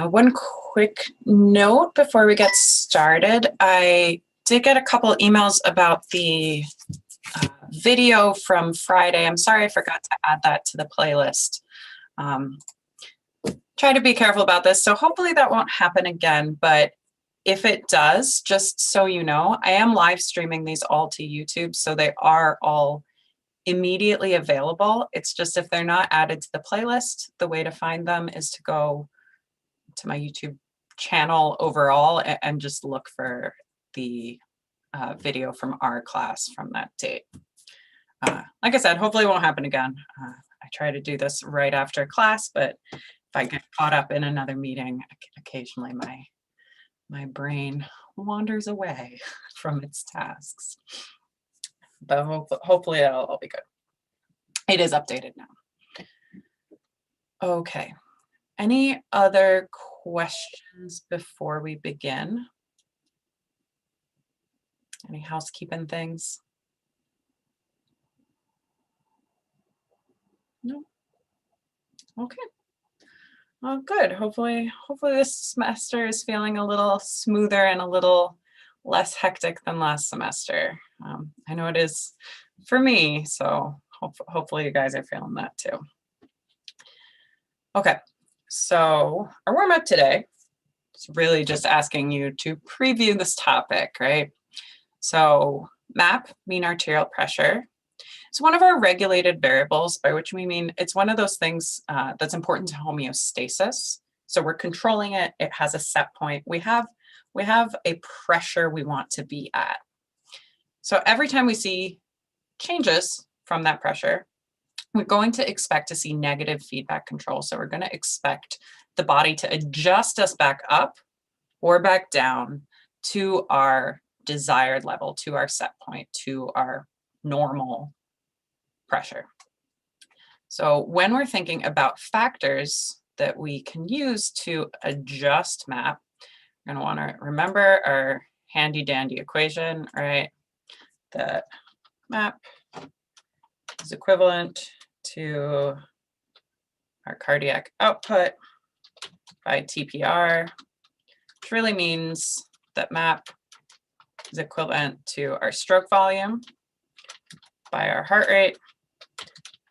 One quick note before we get started. I did get a couple emails about the video from Friday. I'm sorry I forgot to add that to the playlist. Try to be careful about this, so hopefully that won't happen again, but if it does, just so you know, I am live streaming these all to YouTube, so they are all immediately available. It's just if they're not added to the playlist, the way to find them is to go to my YouTube channel overall and just look for the video from our class from that date. Like I said, hopefully it won't happen again. I try to do this right after class, but if I get caught up in another meeting, occasionally my brain wanders away from its tasks. But hopefully it'll all be good. It is updated now. Okay. Any other questions before we begin? Any housekeeping things? No? Okay. Well, good. Hopefully this semester is feeling a little smoother and a little less hectic than last semester. I know it is for me, so hopefully you guys are feeling that too. Okay, so our warm up today is really just asking you to preview this topic, right? So MAP, mean arterial pressure, it's one of our regulated variables, by which we mean it's one of those things that's important to homeostasis. So we're controlling it. It has a set point. We have a pressure we want to be at. So every time we see changes from that pressure, we're going to expect to see negative feedback control. So we're going to expect the body to adjust us back up or back down to our desired level, to our set point, to our normal pressure. So when we're thinking about factors that we can use to adjust MAP, we're going to want to remember our handy dandy equation, right? That MAP is equivalent to our cardiac output by TPR, which really means that MAP is equivalent to our stroke volume by our heart rate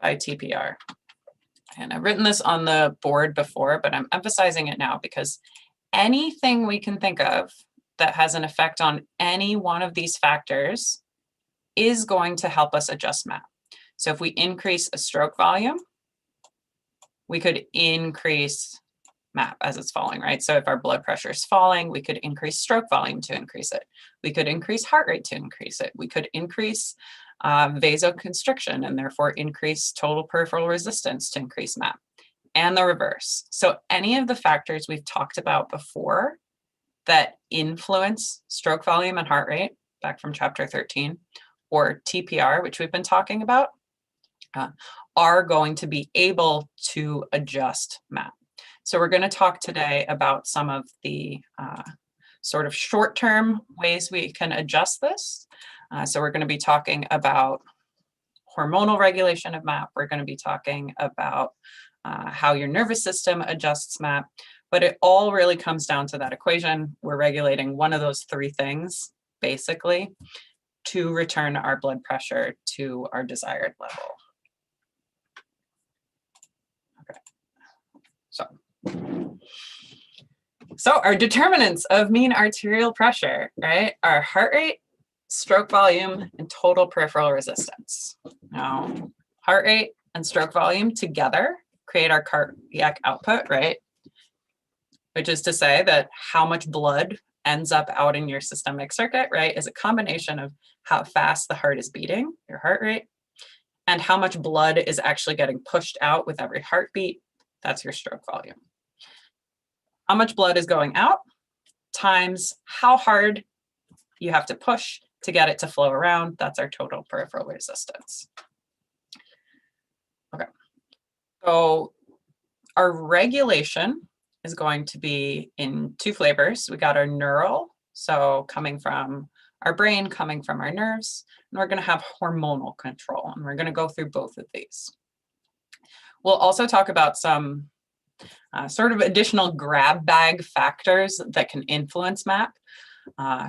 by TPR. And I've written this on the board before, but I'm emphasizing it now because anything we can think of that has an effect on any one of these factors is going to help us adjust MAP. So if we increase a stroke volume, we could increase MAP as it's falling, right? So if our blood pressure is falling, we could increase stroke volume to increase it. We could increase heart rate to increase it. We could increase vasoconstriction and therefore increase total peripheral resistance to increase MAP, and the reverse. So any of the factors we've talked about before that influence stroke volume and heart rate, back from chapter 13, or TPR, which we've been talking about, are going to be able to adjust MAP. So we're going to talk today about some of the sort of short-term ways we can adjust this. So we're going to be talking about hormonal regulation of MAP. We're going to be talking about how your nervous system adjusts MAP, but it all really comes down to that equation. We're regulating one of those three things, basically, to return our blood pressure to our desired level. Okay, so our determinants of mean arterial pressure, right, are heart rate, stroke volume, and total peripheral resistance. Now, heart rate and stroke volume together create our cardiac output, right? Which is to say that how much blood ends up out in your systemic circuit, right, is a combination of how fast the heart is beating, your heart rate, and how much blood is actually getting pushed out with every heartbeat. That's your stroke volume. How much blood is going out times how hard you have to push to get it to flow around. That's our total peripheral resistance. Okay, so our regulation is going to be in two flavors. We got our neural, so coming from our brain, coming from our nerves, and we're going to have hormonal control, and we're going to go through both of these. We'll also talk about some sort of additional grab bag factors that can influence MAP.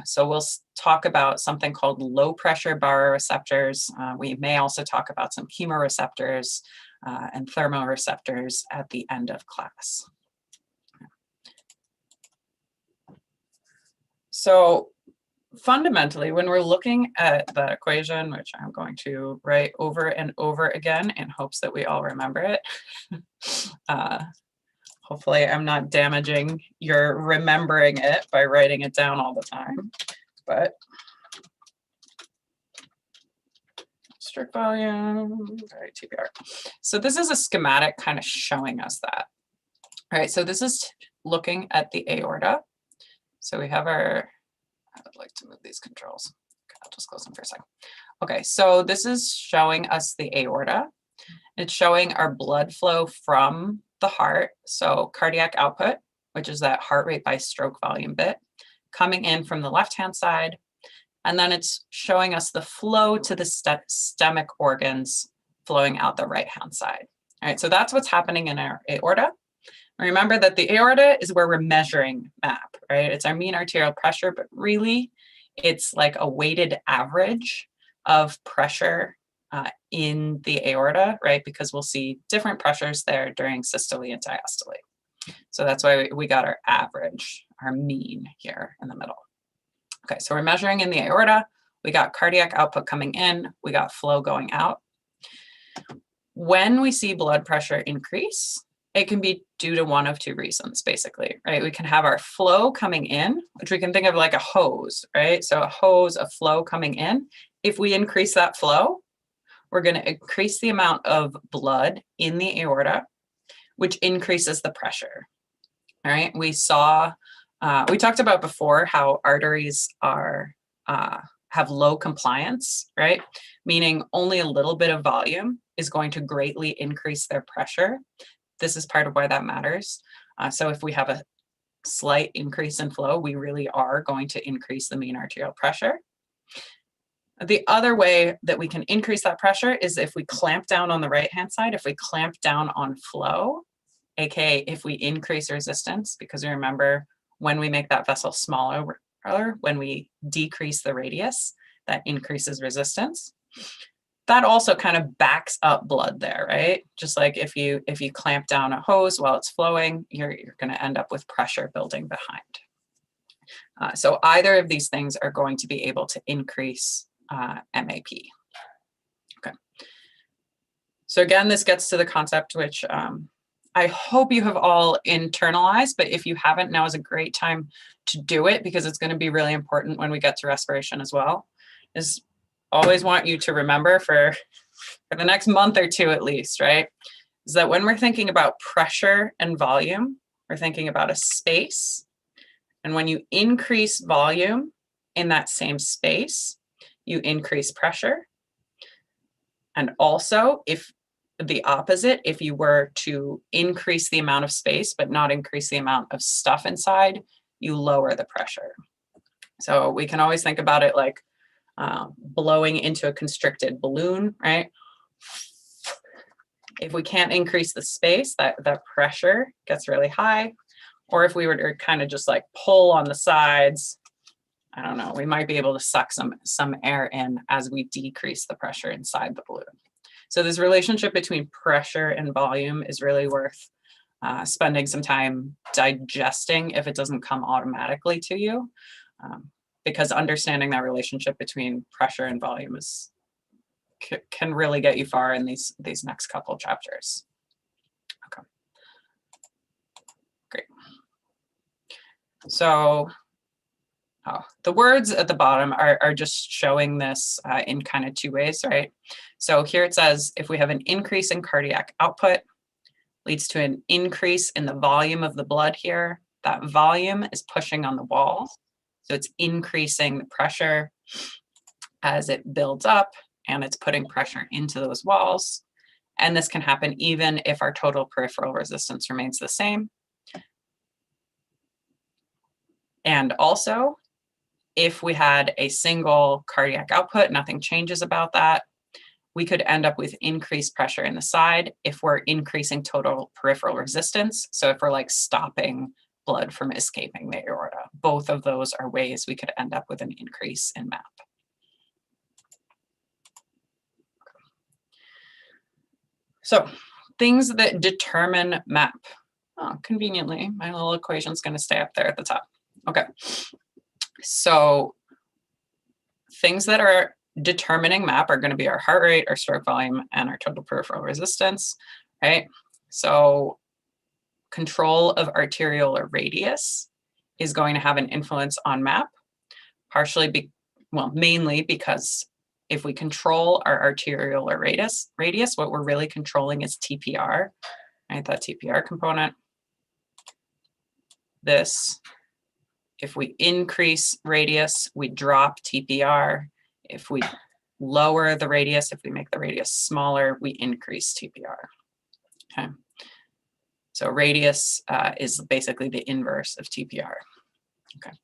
So we'll talk about something called low pressure baroreceptors. We may also talk about some chemoreceptors and thermoreceptors at the end of class. So fundamentally, when we're looking at the equation, which I'm going to write over and over again in hopes that we all remember it, hopefully I'm not damaging your remembering it by writing it down all the time, but strict volume, right, TBR. So this is a schematic kind of showing us that. All right, so this is looking at the aorta. So we have our, I would like to move these controls. Okay, I'll just close them for a second. Okay, so this is showing us the aorta. It's showing our blood flow from the heart, so cardiac output, which is that heart rate by stroke volume bit, coming in from the left-hand side, and then it's showing us the flow to the systemic organs flowing out the right-hand side. All right, so that's what's happening in our aorta. Remember that the aorta is where we're measuring MAP, right? It's our mean arterial pressure, but really it's like a weighted average of pressure in the aorta, right? Because we'll see different pressures there during systole and diastole. So that's why we got our average, our mean here in the middle. Okay, so we're measuring in the aorta. We got cardiac output coming in. We got flow going out. When we see blood pressure increase, it can be due to one of two reasons, basically, right? We can have our flow coming in, which we can think of like a hose, right? So a hose, a flow coming in. If we increase that flow, we're going to increase the amount of blood in the aorta, which increases the pressure. All right, we talked about before how arteries are have low compliance, right? Meaning only a little bit of volume is going to greatly increase their pressure. This is part of why that matters. So if we have a slight increase in flow, we really are going to increase the mean arterial pressure. The other way that we can increase that pressure is if we clamp down on the right-hand side, if we clamp down on flow, aka if we increase resistance, because remember, when we make that vessel smaller, when we decrease the radius, that increases resistance. That also kind of backs up blood there, right? Just like if you clamp down a hose while it's flowing, you're going to end up with pressure building behind. So either of these things are going to be able to increase MAP. Okay. So again, this gets to the concept which I hope you have all internalized, but if you haven't, now is a great time to do it because it's going to be really important when we get to respiration as well. Is always want you to remember for the next month or two at least, right? Is that when we're thinking about pressure and volume, we're thinking about a space. And when you increase volume in that same space, you increase pressure. And also, if the opposite, if you were to increase the amount of space but not increase the amount of stuff inside, you lower the pressure. So we can always think about it like blowing into a constricted balloon, right? If we can't increase the space, that pressure gets really high. Or if we were to kind of just like pull on the sides, I don't know, we might be able to suck some air in as we decrease the pressure inside the balloon. So this relationship between pressure and volume is really worth spending some time digesting if it doesn't come automatically to you, because understanding that relationship between pressure and volume can really get you far in these next couple chapters. Okay, great. So the words at the bottom are just showing this in kind of two ways, right? So here it says, if we have an increase in cardiac output, leads to an increase in the volume of the blood here. That volume is pushing on the wall. So it's increasing the pressure as it builds up and it's putting pressure into those walls. And this can happen even if our total peripheral resistance remains the same. And also, if we had a single cardiac output, nothing changes about that, we could end up with increased pressure in the side if we're increasing total peripheral resistance. So if we're like stopping blood from escaping the aorta, both of those are ways we could end up with an increase in MAP. So things that determine MAP. Oh, conveniently, my little equation is going to stay up there at the top. Okay. So things that are determining MAP are going to be our heart rate, our stroke volume, and our total peripheral resistance, right? So control of arteriolar radius is going to have an influence on MAP, mainly because if we control our arteriolar radius, what we're really controlling is TPR, right? That TPR component. This, if we increase radius, we drop TPR. If we lower the radius, if we make the radius smaller, we increase TPR. Okay. So radius is basically the inverse of TPR. Okay.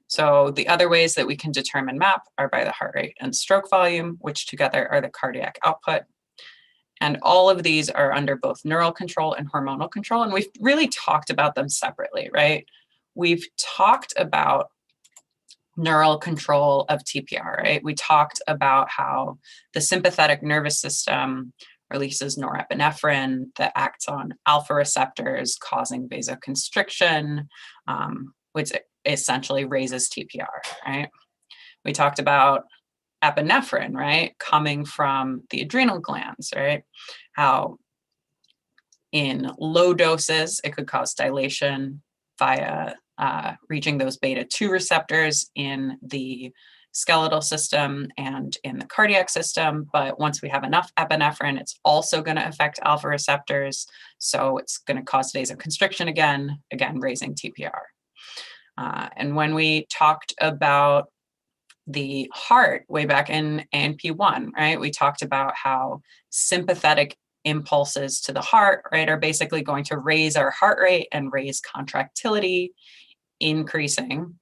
So the other ways that we can determine MAP are by the heart rate and stroke volume, which together are the cardiac output. And all of these are under both neural control and hormonal control. And we've really talked about them separately, right? We've talked about neural control of TPR, right? We talked about how the sympathetic nervous system releases norepinephrine that acts on alpha receptors, causing vasoconstriction, which essentially raises TPR, right? We talked about epinephrine, right, coming from the adrenal glands, right? How in low doses, it could cause dilation via reaching those beta-2 receptors in the skeletal system and in the cardiac system. But once we have enough epinephrine, it's also going to affect alpha receptors. So it's going to cause vasoconstriction again raising TPR. And when we talked about the heart way back in ANP1, right, we talked about how sympathetic impulses to the heart, right, are basically going to raise our heart rate and raise contractility, increasing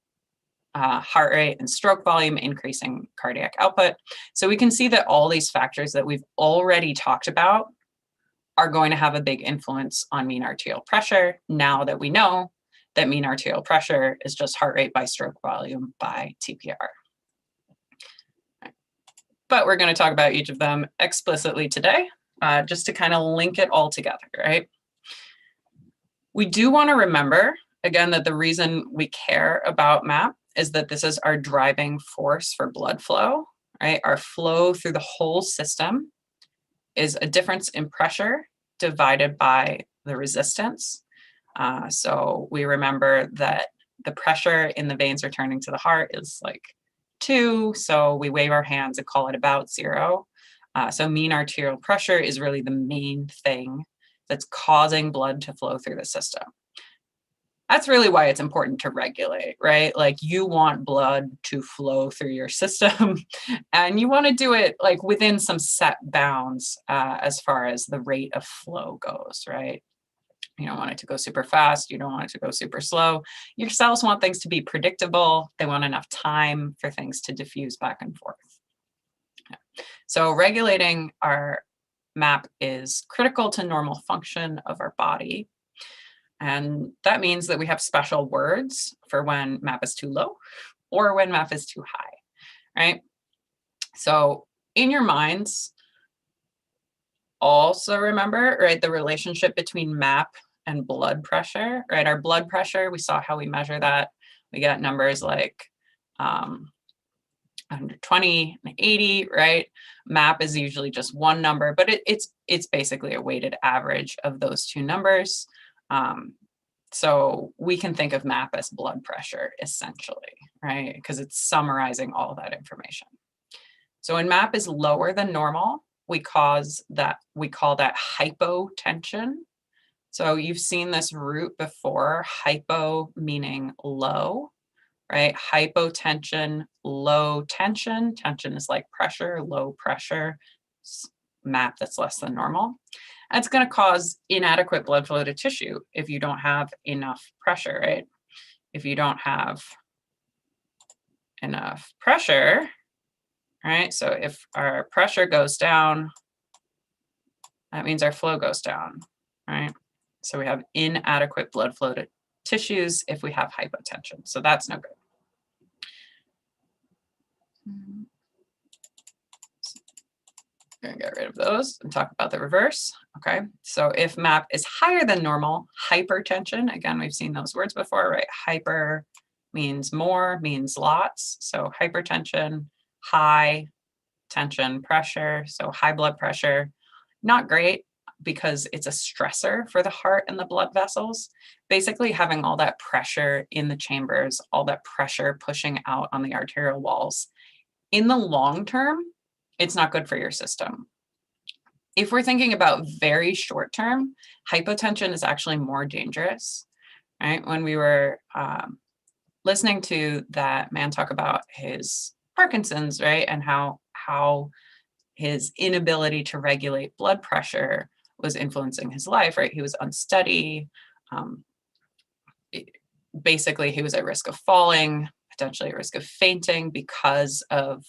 heart rate and stroke volume, increasing cardiac output. So we can see that all these factors that we've already talked about are going to have a big influence on mean arterial pressure, now that we know that mean arterial pressure is just heart rate by stroke volume by TPR. But we're going to talk about each of them explicitly today, just to kind of link it all together, right? We do want to remember, again, that the reason we care about MAP is that this is our driving force for blood flow, right? Our flow through the whole system is a difference in pressure divided by the resistance. So we remember that the pressure in the veins returning to the heart is like 2, so we wave our hands and call it about 0. So mean arterial pressure is really the main thing that's causing blood to flow through the system. That's really why it's important to regulate, right? Like you want blood to flow through your system and you want to do it like within some set bounds as far as the rate of flow goes, right? You don't want it to go super fast. You don't want it to go super slow. Your cells want things to be predictable. They want enough time for things to diffuse back and forth. Yeah. So regulating our MAP is critical to normal function of our body. And that means that we have special words for when MAP is too low or when MAP is too high, right? So in your minds, also remember, right, the relationship between MAP and blood pressure, right? Our blood pressure, we saw how we measure that. We got numbers like 120 and 80, right? MAP is usually just one number, but it's basically a weighted average of those two numbers. So we can think of MAP as blood pressure essentially, right? Because it's summarizing all that information. So when MAP is lower than normal, we call that hypotension. So you've seen this root before, hypo meaning low, right? Hypotension, low tension. Tension is like pressure, low pressure, MAP that's less than normal. That's going to cause inadequate blood flow to tissue if you don't have enough pressure, right? If you don't have enough pressure, right? So if our pressure goes down, that means our flow goes down, right? So we have inadequate blood flow to tissues if we have hypotension. So that's no good. Gonna get rid of those and talk about the reverse. Okay, so if MAP is higher than normal, hypertension, again, we've seen those words before, right? Hyper means more, means lots. So hypertension, high tension, pressure, so high blood pressure, not great because it's a stressor for the heart and the blood vessels. Basically having all that pressure in the chambers, all that pressure pushing out on the arterial walls. In the long term, it's not good for your system. If we're thinking about very short term, hypotension is actually more dangerous, right? When we were listening to that man talk about his Parkinson's, right? And how his inability to regulate blood pressure was influencing his life, right? He was unsteady. Basically, he was at risk of falling, potentially at risk of fainting because of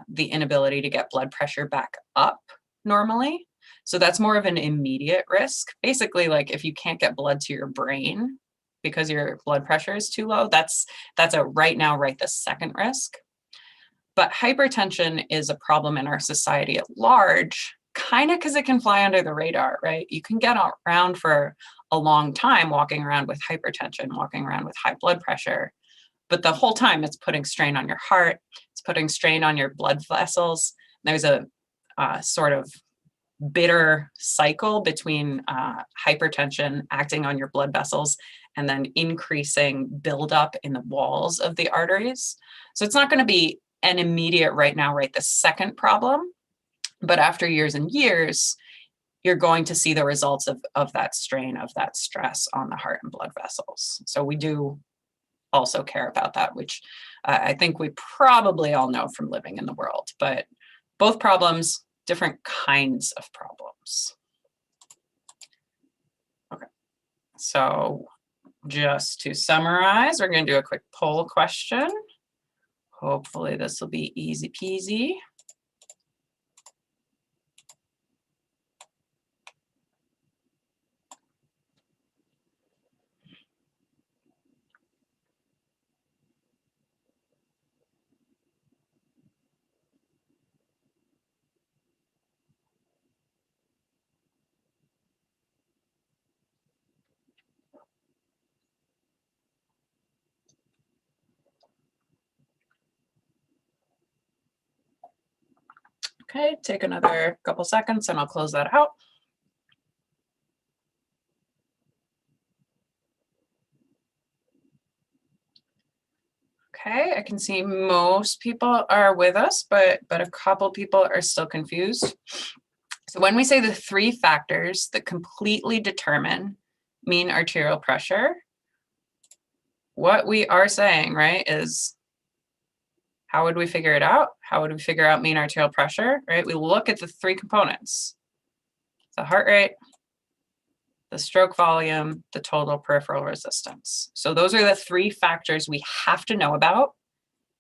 the inability to get blood pressure back up normally. So that's more of an immediate risk. Basically, like if you can't get blood to your brain because your blood pressure is too low, that's a right now, right this second risk. But hypertension is a problem in our society at large, kind of because it can fly under the radar, right? You can get around for a long time walking around with hypertension, walking around with high blood pressure. But the whole time it's putting strain on your heart, it's putting strain on your blood vessels. There's a sort of bitter cycle between hypertension acting on your blood vessels and then increasing buildup in the walls of the arteries. So it's not going to be an immediate right now, right this second problem, but after years and years, you're going to see the results of that strain, of that stress on the heart and blood vessels. So we do also care about that, which I think we probably all know from living in the world, but both problems, different kinds of problems. Okay, so just to summarize, we're going to do a quick poll question. Hopefully this will be easy peasy. Okay, take another couple seconds and I'll close that out. Okay, I can see most people are with us, but a couple people are still confused. So when we say the three factors that completely determine mean arterial pressure, what we are saying, right, is how would we figure it out? How would we figure out mean arterial pressure, right? We look at the three components: the heart rate, the stroke volume, the total peripheral resistance. So those are the three factors we have to know about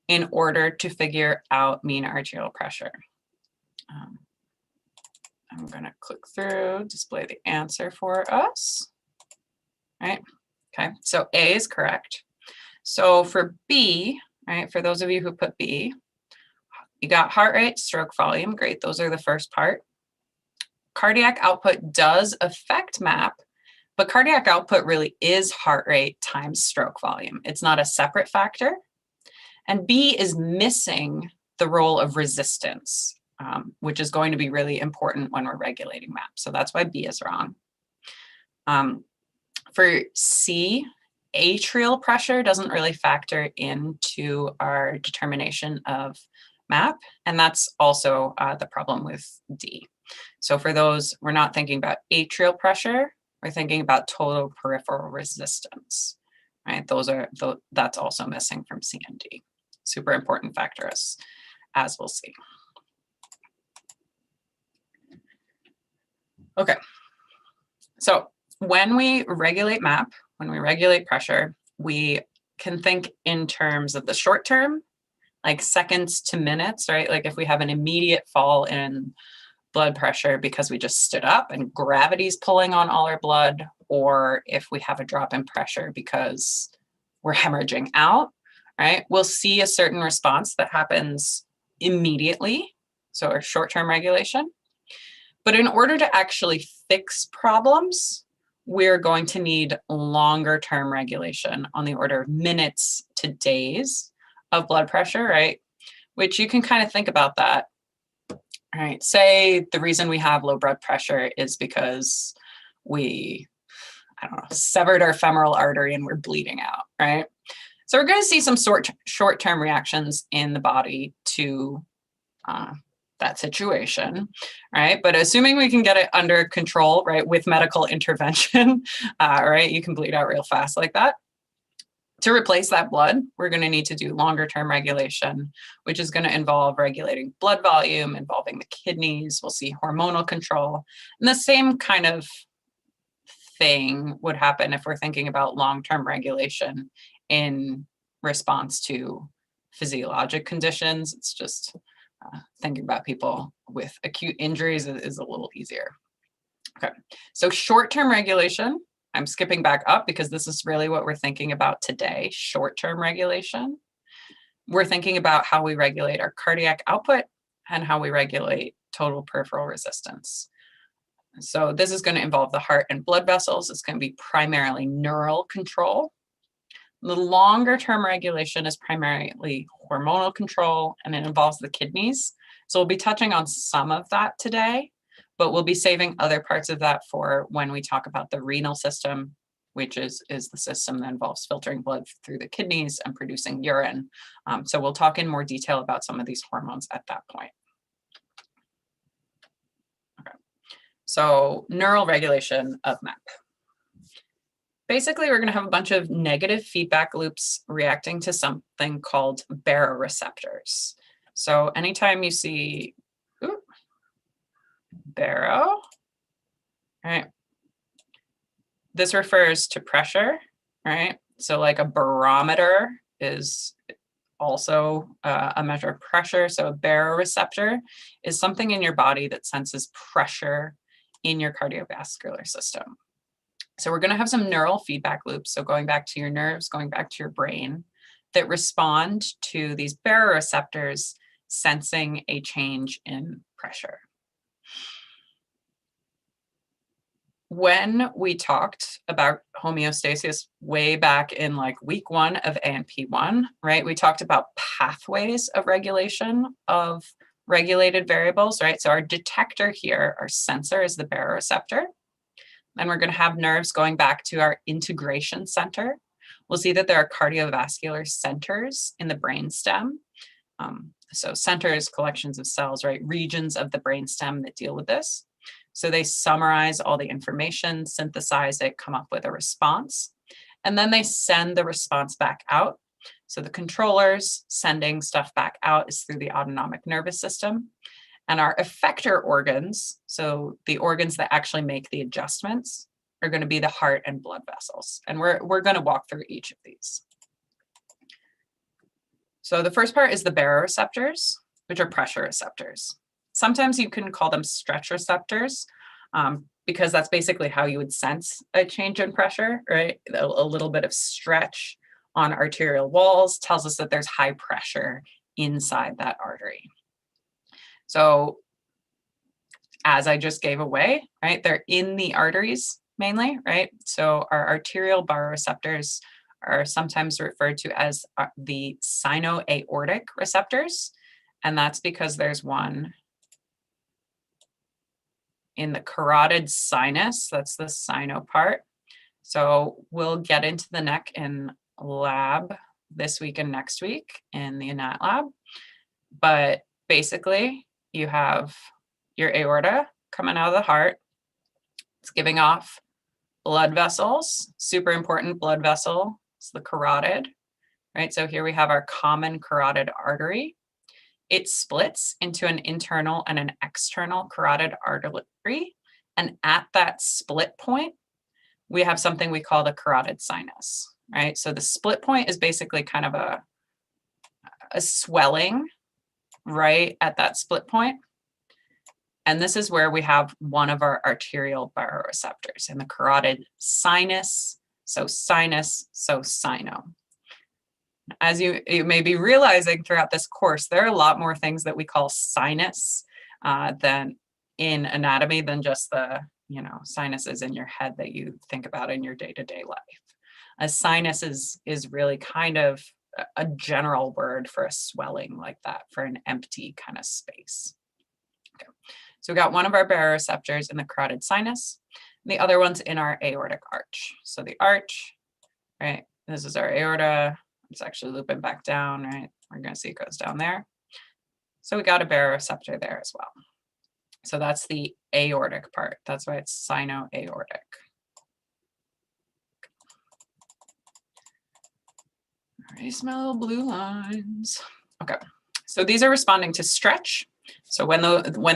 in order to figure out mean arterial pressure. I'm going to click through, display the answer for us. Right? Okay, so A is correct. So for B, right, for those of you who put B, you got heart rate, stroke volume. Great, those are the first part. Cardiac output does affect MAP, but cardiac output really is heart rate times stroke volume. It's not a separate factor. And B is missing the role of resistance, which is going to be really important when we're regulating MAP. So that's why B is wrong. For C, atrial pressure doesn't really factor into our determination of MAP, and that's also the problem with D. So for those, we're not thinking about atrial pressure, we're thinking about total peripheral resistance, right? That's also missing from C and D. Super important factor as we'll see. Okay, so when we regulate MAP, when we regulate pressure, we can think in terms of the short term like seconds to minutes, right? Like if we have an immediate fall in blood pressure because we just stood up and gravity's pulling on all our blood, or if we have a drop in pressure because we're hemorrhaging out, right? We'll see a certain response that happens immediately, so our short-term regulation. But in order to actually fix problems, we're going to need longer term regulation on the order of minutes to days of blood pressure, right? Which you can kind of think about that. All right, say the reason we have low blood pressure is because we, I don't know, severed our femoral artery and we're bleeding out, right? So we're going to see some short-term reactions in the body to that situation, right? But assuming we can get it under control, right, with medical intervention, right, you can bleed out real fast like that. To replace that blood, we're going to need to do longer-term regulation, which is going to involve regulating blood volume, involving the kidneys. We'll see hormonal control. And the same kind of thing would happen if we're thinking about long-term regulation in response to physiologic conditions. It's just thinking about people with acute injuries is a little easier. Okay, so short-term regulation, I'm skipping back up because this is really what we're thinking about today, short-term regulation. We're thinking about how we regulate our cardiac output and how we regulate total peripheral resistance. So this is going to involve the heart and blood vessels. It's going to be primarily neural control. The longer term regulation is primarily hormonal control, and it involves the kidneys. So we'll be touching on some of that today, but we'll be saving other parts of that for when we talk about the renal system, which is the system that involves filtering blood through the kidneys and producing urine. So we'll talk in more detail about some of these hormones at that point. Okay. So neural regulation of MAP. Basically, we're going to have a bunch of negative feedback loops reacting to something called baroreceptors. So anytime you see baro, right, this refers to pressure, right? So like a barometer is also a measure of pressure. So a baroreceptor is something in your body that senses pressure in your cardiovascular system. So we're going to have some neural feedback loops. So going back to your nerves, going back to your brain, that respond to these baroreceptors sensing a change in pressure. When we talked about homeostasis way back in like week 1 of ANP1, right, we talked about pathways of regulation of regulated variables, right? So our detector here, our sensor, is the baroreceptor. And we're going to have nerves going back to our integration center. We'll see that there are cardiovascular centers in the brainstem. So centers, collections of cells, right? Regions of the brainstem that deal with this. So they summarize all the information, synthesize it, come up with a response, and then they send the response back out. So the controllers sending stuff back out is through the autonomic nervous system. And our effector organs, so the organs that actually make the adjustments, are going to be the heart and blood vessels. And we're going to walk through each of these. So the first part is the baroreceptors, which are pressure receptors. Sometimes you can call them stretch receptors because that's basically how you would sense a change in pressure, right? A little bit of stretch on arterial walls tells us that there's high pressure inside that artery. So as I just gave away, right, they're in the arteries mainly, right? So our arterial baroreceptors are sometimes referred to as the sinoaortic receptors. And that's because there's one in the carotid sinus, that's the sino part. So we'll get into the neck in lab this week and next week in the anat lab. But basically, you have your aorta coming out of the heart. It's giving off blood vessels, super important blood vessel. It's the carotid, right? So here we have our common carotid artery. It splits into an internal and an external carotid artery. And at that split point, we have something we call the carotid sinus, right? So the split point is basically kind of a swelling right at that split point. And this is where we have one of our arterial baroreceptors in the carotid sinus. So sinus, so sino. As you may be realizing throughout this course, there are a lot more things that we call sinus than in anatomy than just the sinuses in your head that you think about in your day-to-day life. A sinus is really kind of a general word for a swelling like that, for an empty kind of space. Okay. So we got one of our baroreceptors in the carotid sinus, and the other one's in our aortic arch. So the arch, right, this is our aorta. It's actually looping back down, right? We're going to see it goes down there. So we got a baroreceptor there as well. So that's the aortic part. That's why it's sino-aortic. Already smell little blue lines. Okay, so these are responding to stretch. So when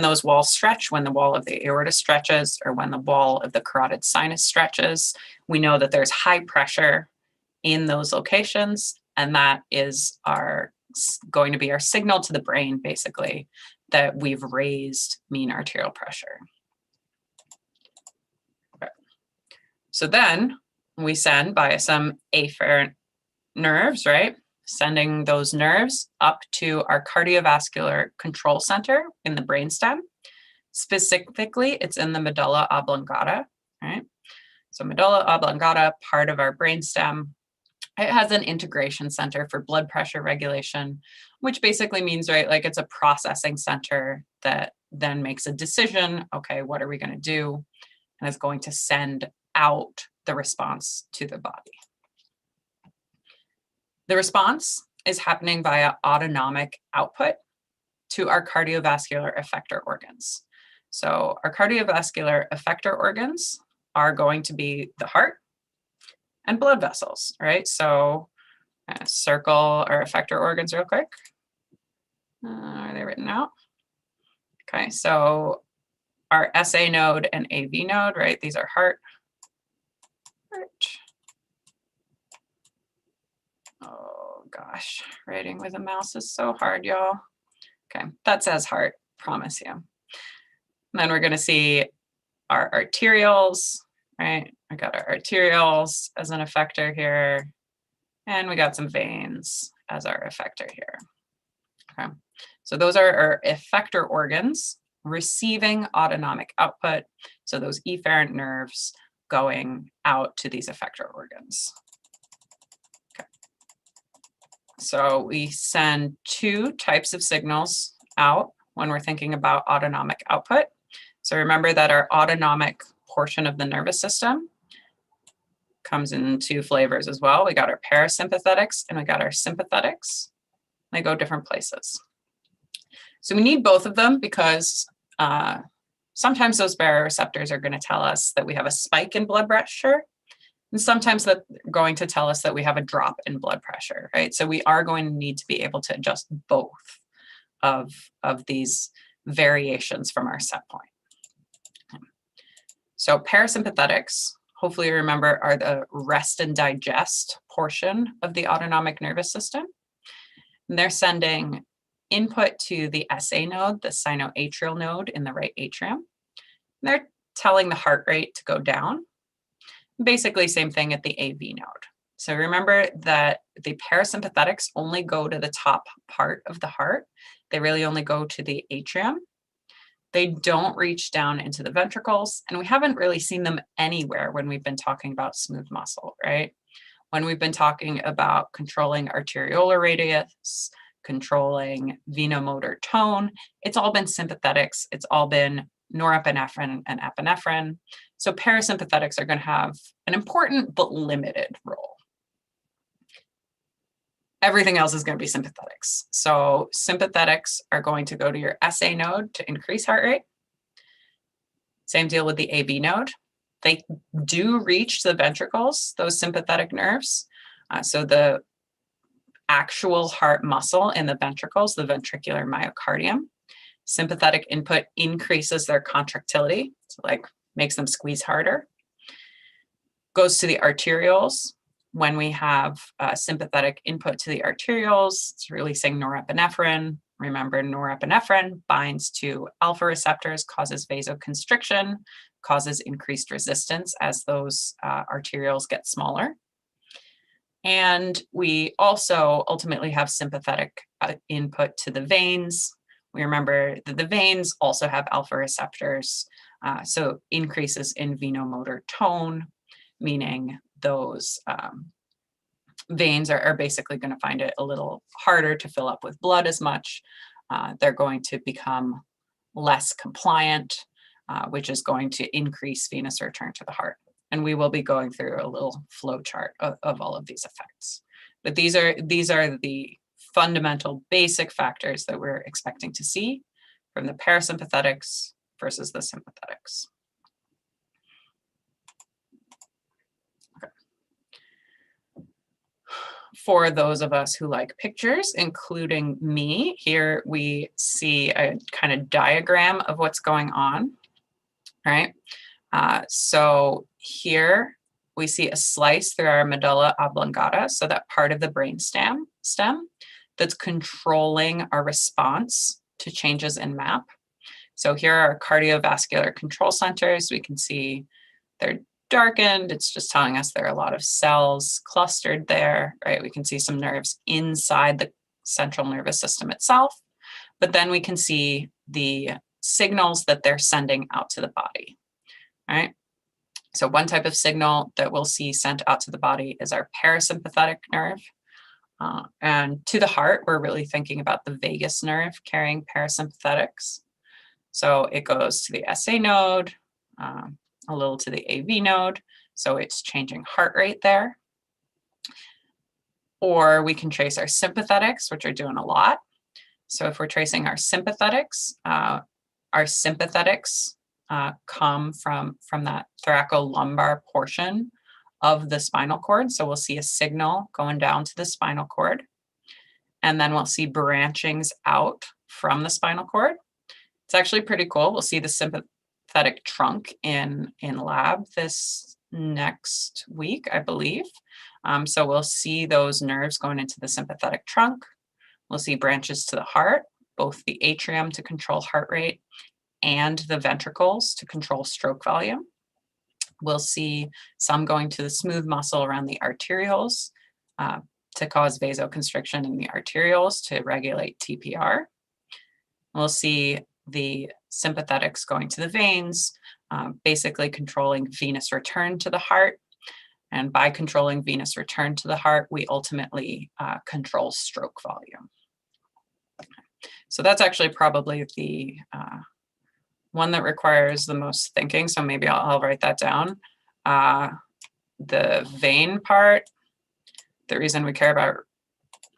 those walls stretch, when the wall of the aorta stretches, or when the wall of the carotid sinus stretches, we know that there's high pressure in those locations, and that is going to be our signal to the brain, basically, that we've raised mean arterial pressure. Okay. So then we send by some afferent nerves, right? Sending those nerves up to our cardiovascular control center in the brainstem. Specifically, it's in the medulla oblongata, right? So medulla oblongata, part of our brainstem. It has an integration center for blood pressure regulation, which basically means, right, like it's a processing center that then makes a decision, okay, what are we going to do? And it's going to send out the response to the body. The response is happening via autonomic output to our cardiovascular effector organs. So our cardiovascular effector organs are going to be the heart and blood vessels, right? So circle our effector organs real quick. Are they written out? Okay, so our SA node and AV node, right? These are heart. Oh gosh, writing with a mouse is so hard, y'all. Okay, that says heart, promise you. And then we're gonna see our arterioles, right? I got our arterioles as an effector here, and we got some veins as our effector here. Okay, so those are our effector organs receiving autonomic output. So those efferent nerves going out to these effector organs. Okay. So we send two types of signals out when we're thinking about autonomic output. So remember that our autonomic portion of the nervous system comes in two flavors as well. We got our parasympathetics and we got our sympathetics. They go different places. So we need both of them because sometimes those baroreceptors are going to tell us that we have a spike in blood pressure, and sometimes they're going to tell us that we have a drop in blood pressure, right? So we are going to need to be able to adjust both of these variations from our set point. So parasympathetics, hopefully you remember, are the rest and digest portion of the autonomic nervous system. And they're sending input to the SA node, the sinoatrial node in the right atrium. And they're telling the heart rate to go down. Basically, same thing at the AV node. So remember that the parasympathetics only go to the top part of the heart. They really only go to the atrium. They don't reach down into the ventricles, and we haven't really seen them anywhere when we've been talking about smooth muscle, right? When we've been talking about controlling arteriolar radius, controlling venomotor tone, it's all been sympathetics. It's all been norepinephrine and epinephrine. So parasympathetics are going to have an important but limited role. Everything else is going to be sympathetics. So sympathetics are going to go to your SA node to increase heart rate. Same deal with the AV node. They do reach the ventricles, those sympathetic nerves. So the actual heart muscle in the ventricles, the ventricular myocardium, sympathetic input increases their contractility, so like makes them squeeze harder. Goes to the arterioles. when we have sympathetic input to the arterioles, it's releasing norepinephrine. Remember, norepinephrine binds to alpha receptors, causes vasoconstriction, causes increased resistance as those arterioles get smaller. And we also ultimately have sympathetic input to the veins. We remember that the veins also have alpha receptors, so increases in venomotor tone, meaning those veins are basically going to find it a little harder to fill up with blood as much. They're going to become less compliant, which is going to increase venous return to the heart. And we will be going through a little flow chart of all of these effects. But these are the fundamental basic factors that we're expecting to see from the parasympathetics versus the sympathetics. For those of us who like pictures, including me, here we see a kind of diagram of what's going on, right? So here we see a slice through our medulla oblongata, so that part of the brain stem that's controlling our response to changes in MAP. So here are our cardiovascular control centers. We can see they're darkened. It's just telling us there are a lot of cells clustered there, right? We can see some nerves inside the central nervous system itself, but then we can see the signals that they're sending out to the body, right? So one type of signal that we'll see sent out to the body is our parasympathetic nerve. And to the heart, we're really thinking about the vagus nerve carrying parasympathetics. So it goes to the SA node, a little to the AV node, so it's changing heart rate there. Or we can trace our sympathetics, which are doing a lot. So if we're tracing our sympathetics come from that thoracolumbar portion of the spinal cord. So we'll see a signal going down to the spinal cord, and then we'll see branchings out from the spinal cord. It's actually pretty cool. We'll see the sympathetic trunk in lab this next week, I believe. So we'll see those nerves going into the sympathetic trunk. We'll see branches to the heart, both the atrium to control heart rate and the ventricles to control stroke volume. We'll see some going to the smooth muscle around the arterioles to cause vasoconstriction in the arterioles to regulate TPR. We'll see the sympathetics going to the veins, basically controlling venous return to the heart. And by controlling venous return to the heart, we ultimately control stroke volume. So that's actually probably the one that requires the most thinking. So maybe I'll write that down. The vein part, the reason we care about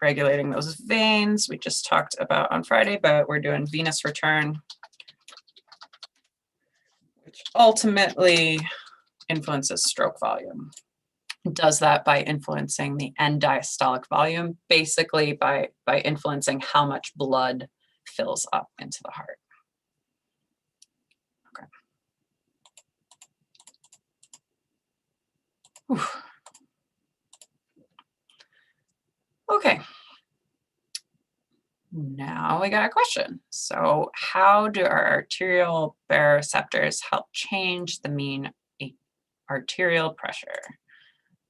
regulating those veins, we just talked about on Friday, but we're doing venous return, which ultimately influences stroke volume. It does that by influencing the end diastolic volume, basically by influencing how much blood fills up into the heart. Okay. Whew. Okay. Now we got a question. So how do our arterial baroreceptors help change the mean arterial pressure?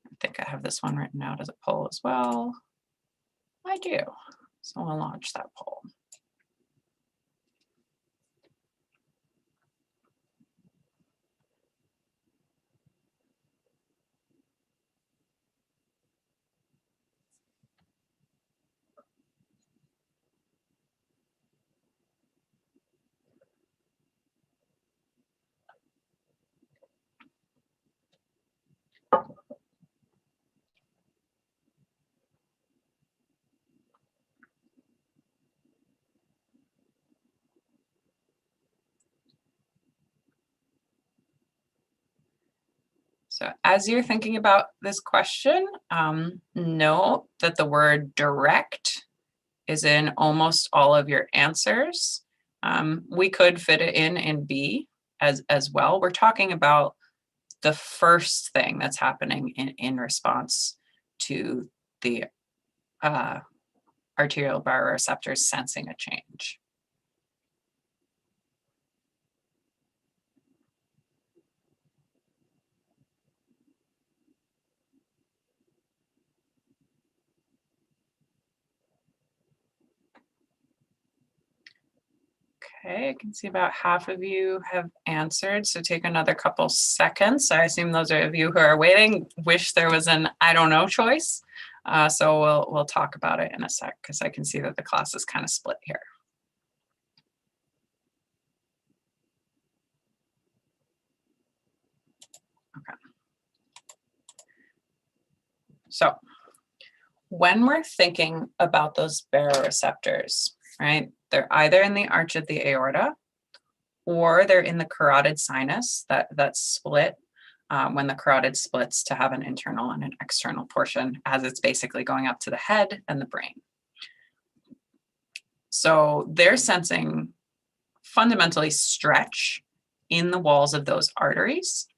I think I have this one written out as a poll as well. I do. So we'll launch that poll. So as you're thinking about this question, note that the word direct is in almost all of your answers. We could fit it in B as well. We're talking about the first thing that's happening in response to the arterial baroreceptors sensing a change. Okay, I can see about half of you have answered, so take another couple seconds. I assume those of you who are waiting wish there was an I don't know choice. So we'll talk about it in a sec, because I can see that the class is kind of split here. Okay. So when we're thinking about those baroreceptors, right, they're either in the arch of the aorta or they're in the carotid sinus, that's split when the carotid splits to have an internal and an external portion, as it's basically going up to the head and the brain. So they're sensing fundamentally stretch in the walls of those arteries.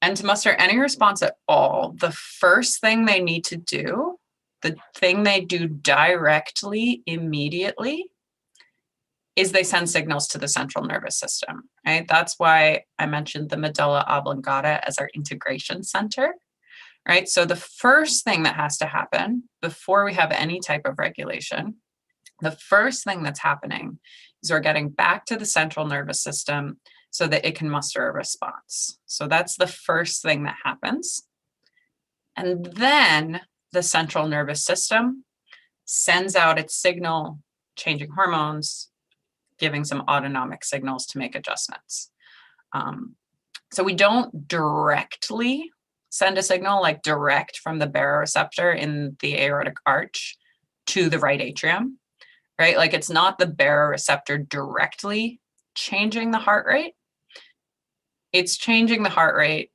And to muster any response at all, the first thing they need to do, the thing they do directly, immediately, is they send signals to the central nervous system, right? That's why I mentioned the medulla oblongata as our integration center, right? So the first thing that has to happen before we have any type of regulation, the first thing that's happening is we're getting back to the central nervous system so that it can muster a response. So that's the first thing that happens. And then the central nervous system sends out its signal, changing hormones, giving some autonomic signals to make adjustments. So we don't directly send a signal like direct from the baroreceptor in the aortic arch to the right atrium, right? Like it's not the baroreceptor directly changing the heart rate. It's changing the heart rate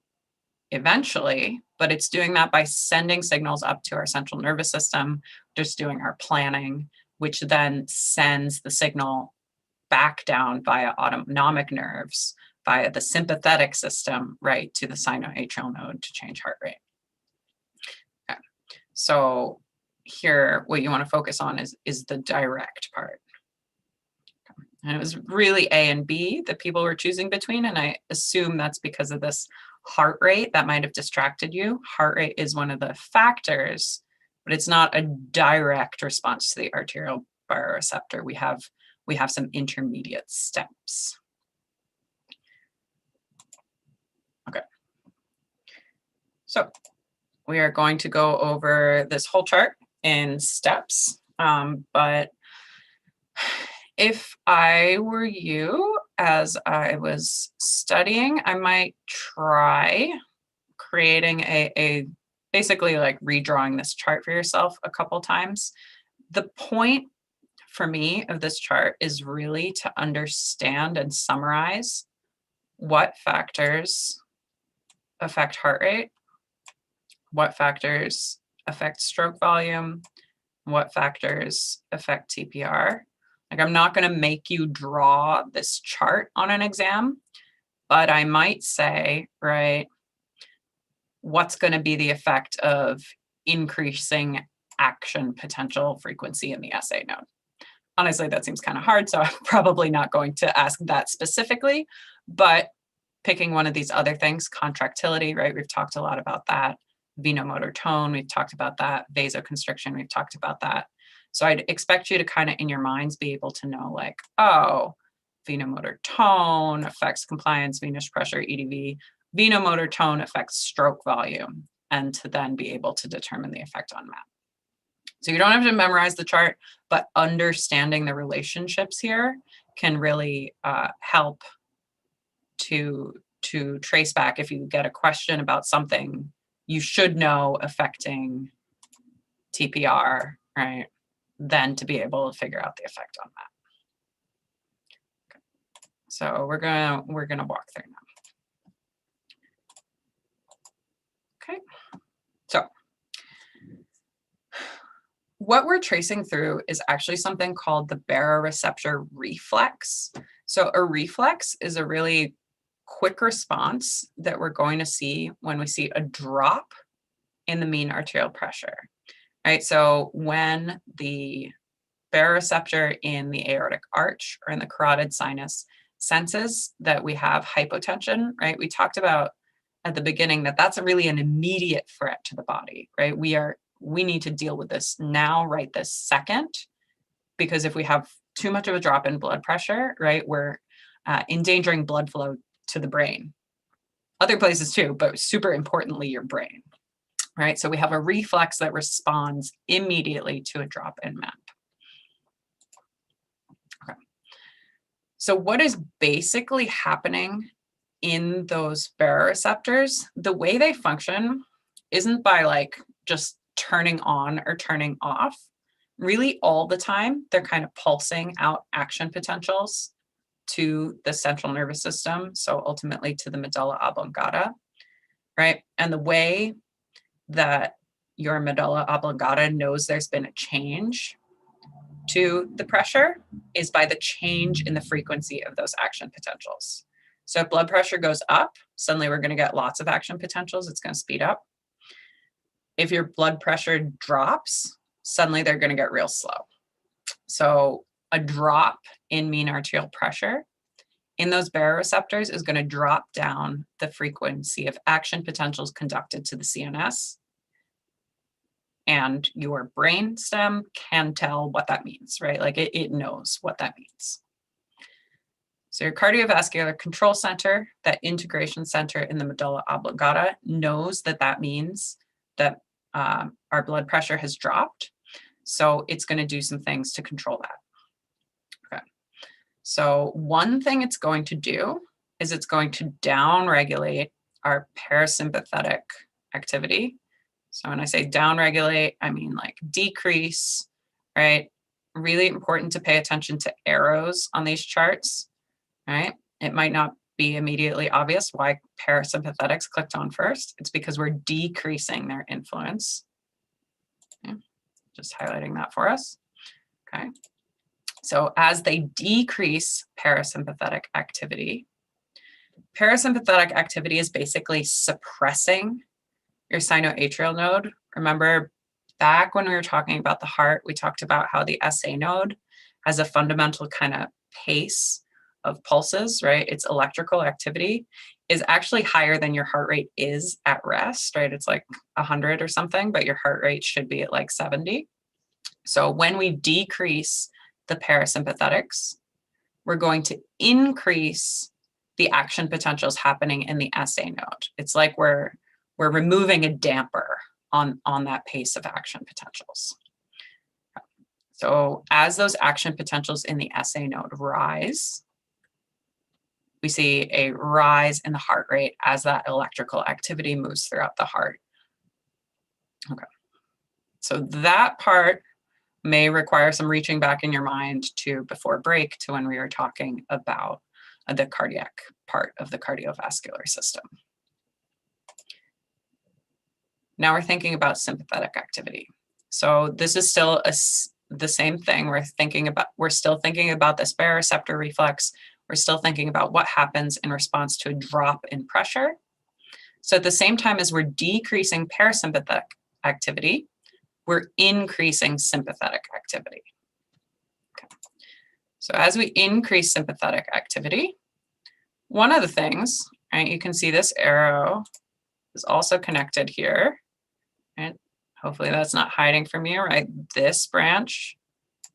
eventually, but it's doing that by sending signals up to our central nervous system, just doing our planning, which then sends the signal back down via autonomic nerves, via the sympathetic system, right, to the sinoatrial node to change heart rate. Okay. So here, what you want to focus on is the direct part. Okay. And it was really A and B that people were choosing between, and I assume that's because of this heart rate that might have distracted you. Heart rate is one of the factors, but it's not a direct response to the arterial baroreceptor. We have some intermediate steps. Okay. So we are going to go over this whole chart in steps, but if I were you, as I was studying, I might try creating a basically like redrawing this chart for yourself a couple times. The point for me of this chart is really to understand and summarize what factors affect heart rate, what factors affect stroke volume, what factors affect TPR. Like I'm not going to make you draw this chart on an exam, but I might say, right, what's going to be the effect of increasing action potential frequency in the SA node? Honestly, that seems kind of hard, so I'm probably not going to ask that specifically, but picking one of these other things, contractility, right? We've talked a lot about that. Venomotor tone, we've talked about that. Vasoconstriction, we've talked about that. So I'd expect you to kind of in your minds be able to know like, oh, venomotor tone affects compliance, venous pressure, EDV. Venomotor tone affects stroke volume, and to then be able to determine the effect on MAP. So you don't have to memorize the chart, but understanding the relationships here can really help to trace back if you get a question about something you should know affecting TPR, right? Then to be able to figure out the effect on that. Okay. So we're gonna walk through now. Okay. So what we're tracing through is actually something called the baroreceptor reflex. So a reflex is a really quick response that we're going to see when we see a drop in the mean arterial pressure, right? So when the baroreceptor in the aortic arch or in the carotid sinus senses that we have hypotension, right? We talked about at the beginning that that's really an immediate threat to the body, right? We need to deal with this now, right this second, because if we have too much of a drop in blood pressure, right, we're endangering blood flow to the brain. Other places too, but super importantly, your brain, right? So we have a reflex that responds immediately to a drop in MAP. Okay. So what is basically happening in those baroreceptors? The way they function isn't by like just turning on or turning off. Really all the time, they're kind of pulsing out action potentials to the central nervous system, so ultimately to the medulla oblongata, right? And the way that your medulla oblongata knows there's been a change to the pressure is by the change in the frequency of those action potentials. So if blood pressure goes up, suddenly we're going to get lots of action potentials. It's going to speed up. If your blood pressure drops, suddenly they're going to get real slow. So a drop in mean arterial pressure in those baroreceptors is going to drop down the frequency of action potentials conducted to the CNS. And your brain stem can tell what that means, right? Like it knows what that means. So your cardiovascular control center, that integration center in the medulla oblongata, knows that that means that our blood pressure has dropped. So it's going to do some things to control that. Okay. So one thing it's going to do is it's going to downregulate our parasympathetic activity. So when I say downregulate, I mean like decrease, right? Really important to pay attention to arrows on these charts, right? It might not be immediately obvious why parasympathetics clicked on first. It's because we're decreasing their influence. Okay. Just highlighting that for us. Okay. So as they decrease parasympathetic activity is basically suppressing your sinoatrial node. Remember back when we were talking about the heart, we talked about how the SA node has a fundamental kind of pace of pulses, right? Its electrical activity is actually higher than your heart rate is at rest, right? It's like 100 or something, but your heart rate should be at like 70. So when we decrease the parasympathetics, we're going to increase the action potentials happening in the SA node. It's like we're removing a damper on that pace of action potentials. So as those action potentials in the SA node rise, we see a rise in the heart rate as that electrical activity moves throughout the heart. Okay. So that part may require some reaching back in your mind to before break to when we were talking about the cardiac part of the cardiovascular system. Now we're thinking about sympathetic activity. So this is still the same thing. We're still thinking about this baroreceptor reflex. We're still thinking about what happens in response to a drop in pressure. So at the same time as we're decreasing parasympathetic activity, we're increasing sympathetic activity. Okay. So as we increase sympathetic activity, one of the things, right, you can see this arrow is also connected here, right? Hopefully that's not hiding from you, right? This branch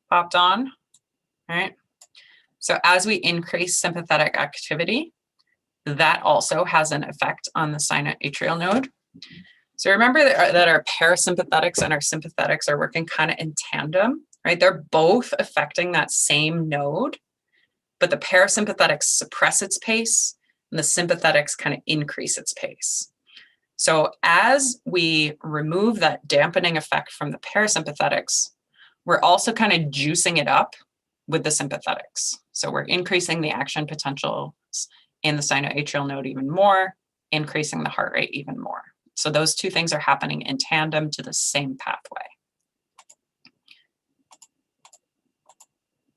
popped on, right? So as we increase sympathetic activity, that also has an effect on the sinoatrial node. So remember that our parasympathetics and our sympathetics are working kind of in tandem, right? They're both affecting that same node, but the parasympathetics suppress its pace and the sympathetics kind of increase its pace. So as we remove that dampening effect from the parasympathetics, we're also kind of juicing it up with the sympathetics. So we're increasing the action potentials in the sinoatrial node even more, increasing the heart rate even more. So those two things are happening in tandem to the same pathway.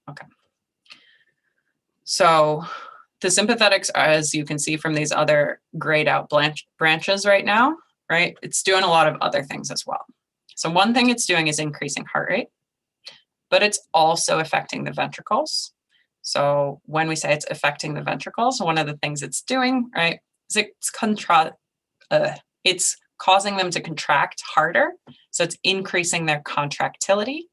Okay. So the sympathetics, as you can see from these other grayed out branches right now, right? It's doing a lot of other things as well. So one thing it's doing is increasing heart rate, but it's also affecting the ventricles. So when we say it's affecting the ventricles, one of the things it's doing, right, is it's causing them to contract harder. So it's increasing their contractility.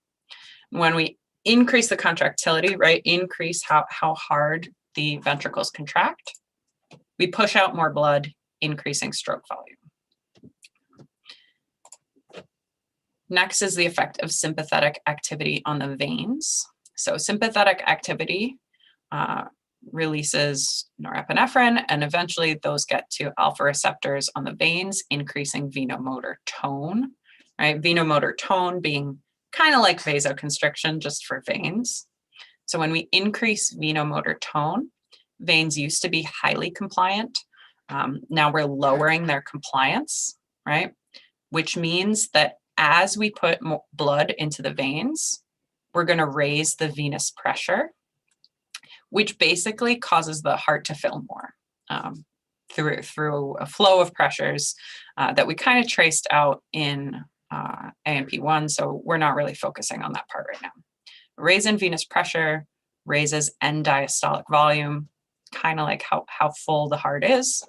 When we increase the contractility, right, increase how hard the ventricles contract, we push out more blood, increasing stroke volume. Next is the effect of sympathetic activity on the veins. So sympathetic activity releases norepinephrine, and eventually those get to alpha receptors on the veins, increasing venomotor tone, right? Venomotor tone being kind of like vasoconstriction, just for veins. So when we increase venomotor tone, veins used to be highly compliant. Now we're lowering their compliance, right? Which means that as we put more blood into the veins, we're going to raise the venous pressure, which basically causes the heart to fill more through a flow of pressures that we kind of traced out in ANP1. So we're not really focusing on that part right now. Raise in venous pressure raises end diastolic volume, kind of like how full the heart is.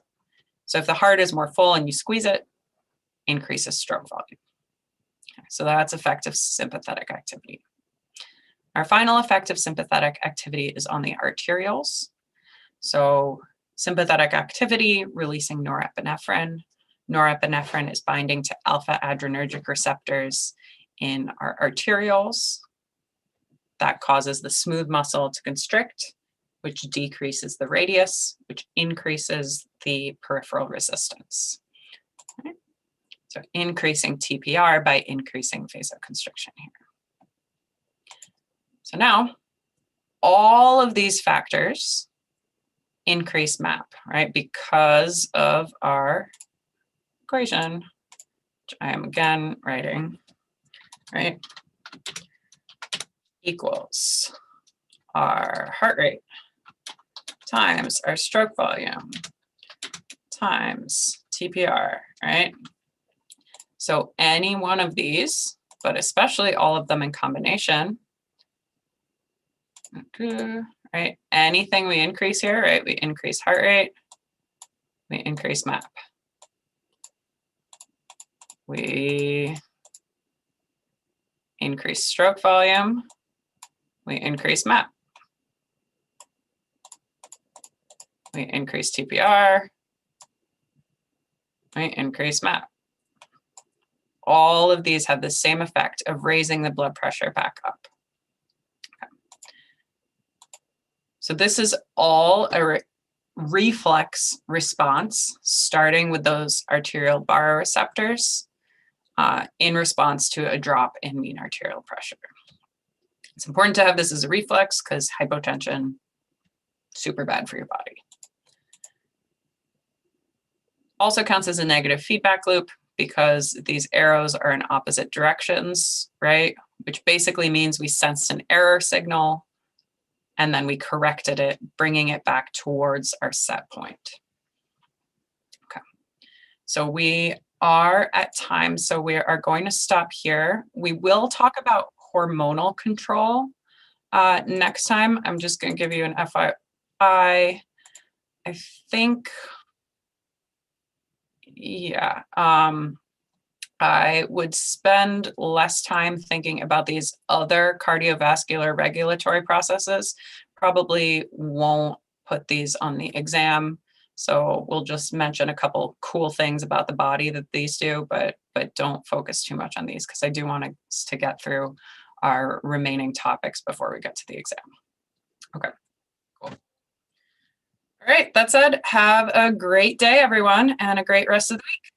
So if the heart is more full and you squeeze it, increases stroke volume. So that's effective sympathetic activity. Our final effect of sympathetic activity is on the arterioles. So sympathetic activity releasing norepinephrine. Norepinephrine is binding to alpha adrenergic receptors in our arterioles. That causes the smooth muscle to constrict, which decreases the radius, which increases the peripheral resistance. Okay. So increasing TPR by increasing vasoconstriction here. So now all of these factors increase MAP, right? Because of our equation, which I am again writing, right? Equals our heart rate times our stroke volume times TPR, right? So any one of these, but especially all of them in combination, right? Anything we increase here, right? We increase heart rate, we increase MAP. We increase stroke volume, we increase MAP. We increase TPR, we increase MAP. All of these have the same effect of raising the blood pressure back up. Okay. So this is all a reflex response, starting with those arterial baroreceptors in response to a drop in mean arterial pressure. It's important to have this as a reflex because hypotension, super bad for your body. Also counts as a negative feedback loop because these arrows are in opposite directions, right? Which basically means we sensed an error signal and then we corrected it, bringing it back towards our set point. Okay, so we are at time, so we are going to stop here. We will talk about hormonal control next time. I'm just going to give you an FYI. I think, yeah, I would spend less time thinking about these other cardiovascular regulatory processes. Probably won't put these on the exam. So we'll just mention a couple cool things about the body that these do, but don't focus too much on these because I do want us to get through our remaining topics before we get to the exam. Okay, cool. All right, that said, have a great day, everyone, and a great rest of the week.